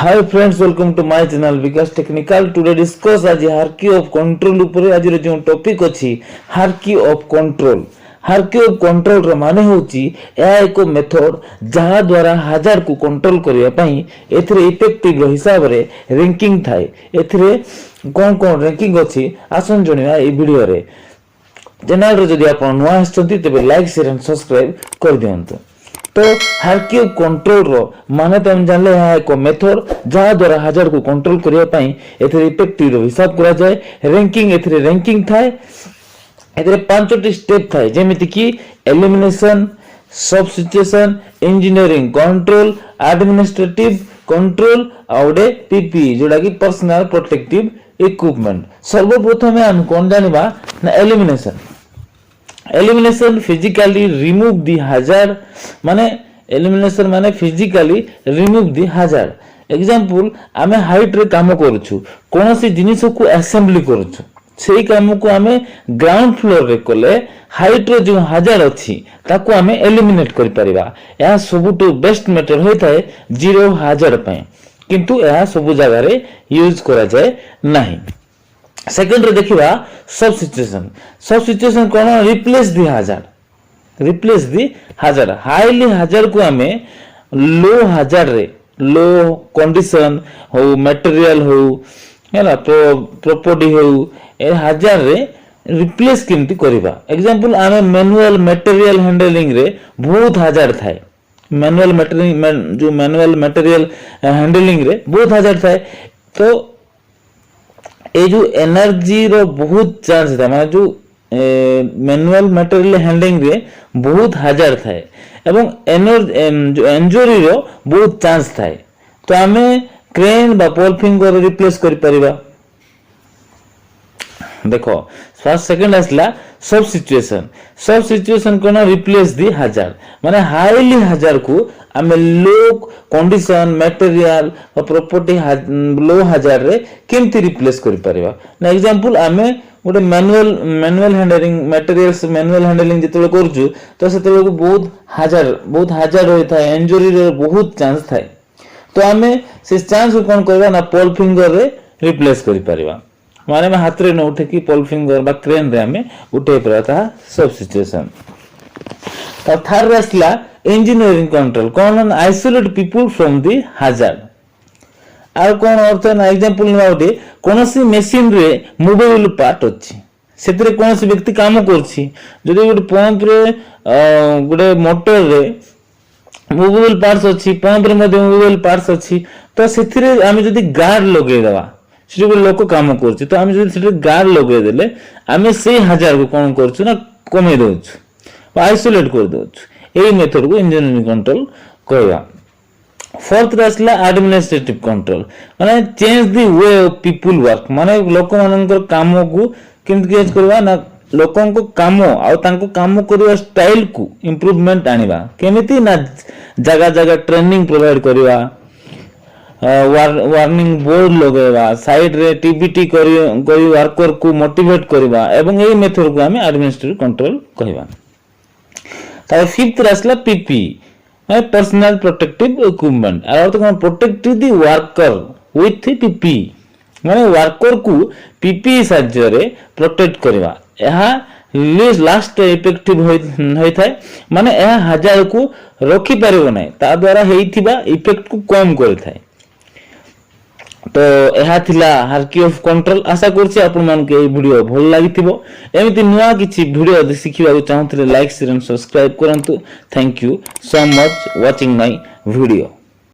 Hi friends, welcome to my channel Vikas Technical. Today discuss आज hierarchy of control ऊपर आज जो topic अछि hierarchy of control. hierarchy of control ର माने होची ଏହା ଏକ मेथड जहा द्वारा हजार को कंट्रोल करिया पई एथिरे इफेक्टिव रो हिसाब रे रैंकिंग थाए. एथिरे कोन कोन रैंकिंग अछि आसन जणिया ए वीडियो रे. चैनल रे जदि आपण नवा आछथि तबे लाइक शेयर एंड सब्सक्राइब कर दियंतु. तो हार्की कंट्रोल रो माने तो हम जानले है एक मेथड जहा द्वारा हजार को कंट्रोल करिया पई एथरे इफेक्टिव रो हिसाब करा जाय. रैंकिंग एथरे रैंकिंग थाए. एथरे पांचटी स्टेप थाए जेमिति कि elimination, substitution, engineering control, administrative control आउडे पीपी जोडा कि पर्सनल प्रोटेक्टिव इक्विपमेंट. सर्वप्रथम हम कोन जानिबा ना एलिमिनेशन. एलिमिनेशन फिजिकली रिमूव दी हजार माने एलिमिनेशन माने फिजिकली रिमूव दी हजार. एग्जांपल आमे हाइट रे काम करूछु, कोनोसी जिनिस को असेंबली करूछु, सेही काम को आमे ग्राउंड फ्लोर रे कोले हाइट रे जो हजार अछि ताको आमे एलिमिनेट करि परिबा. या सबुटो बेस्ट मेथड होइताय जीरो हजार पय, किंतु या सब जगह रे यूज करा जाय नाही. सेकंड रे देखिबा सब्स्टिट्यूशन. सब्स्टिट्यूशन कोन रिप्लेस दी हजार. रिप्लेस दी हजार हाईली हजार को हमें लो हजार रे लो कंडीशन हो मटेरियल हो हैला प्रॉपर्टी हो ए हजार रे रिप्लेस केमती करबा. एग्जांपल आमे मैनुअल मटेरियल हैंडलिंग रे बहुत हजार थाए. मैनुअल मटेरियल जो मैनुअल मटेरियल हैंडलिंग रे बहुत हजार थाए. तो ए जो एनर्जी रो बहुत चांस था माने जो मैनुअल मटेरियल हैंडलिंग रे बहुत हजार थाए एवं जो इंजरी रो बहुत चांस थाए. तो आमे क्रेन बा पोल फिंगर रिप्लेस करि परिबा. देखो फर्स्ट सेकंड असला सब सिचुएशन. सब सिचुएशन कोना रिप्लेस दी हजार माने हाईली हजार को आमे लो कंडीशन मटेरियल और प्रॉपर्टी लो हजार रे केमती रिप्लेस करि परिबा. ना एग्जांपल आमे गोटे manual handling materials manual handling जेतले करजु तो सेतले को बहुत हजार होय थाए. इंजरी रे बहुत चांस थाए. तो आमे से चांस को कोन करबा ना पोल फिंगर रे रिप्लेस करि परिबा. माने में हाथ रे न उठे कि पोल फिंगर बा क्रेन रे हमें उठे परता सब सिचुएशन. तो third Rasala engineering control cone isolate people from the hazard. आ कोन अर्थ ना एग्जांपल नउटे कोनोसी मशीन रे मूवेबल पार्ट अछि सेतरे कोनोसी व्यक्ति काम करछि. जदि गोटे पंप रे गोटे मोटर रे मूवेबल पार्ट्स अछि, पंप रे मध्ये मूवेबल पार्ट्स अछि, तो सेथिरे आमे जदि गार्ड लगै देबा से लोक काम करछि तो आमे जदि गार्ड लगे देले आमे से हजार को कोन करछु ना कमे दोछु आइसोलेट कर दोछु. एई मेथड को इंजीनियरिंग कंट्रोल कहबा. फोर्थ रसला एडमिनिस्ट्रेटिव कंट्रोल माने change the way of people work. माने लोक मानकर काम को केमति चेंज करबा ना लोकन को काम आ तांको काम करबा स्टाइल को इंप्रूवमेंट आनिबा. केमिति ना जगह जगह ट्रेनिंग प्रोवाइड करबा, वार्निंग बोर्ड लगेबा, साइड रे टीबीटी करी वर्कर को मोटिवेट करबा एवं एई मेथड को हमें एडमिनिस्ट्रेटिव कंट्रोल कहबा. तार फिफ्थ रसला पीपी माने पर्सनल प्रोटेक्टिव इक्विपमेंट. और तो कोन protect the worker with P P माने वर्कर को पीपी साहाय्य रे प्रोटेक्ट करबा. एहा लास्ट इफेक्टिव होय थाए माने एहा हजार को रखी परिबो नै ता द्वारा हेइथिबा इफेक्ट को कम कर थाए. तो यह थिला हार्की ऑफ कंट्रोल. आशा करछि आपन मान के ए वीडियो भल लागिथिबो. एमिति नुवा किछि वीडियो सिखिबा चाहूथिले लाइक शेयर एंड सब्सक्राइब करंतु. Thank you so much watching my video.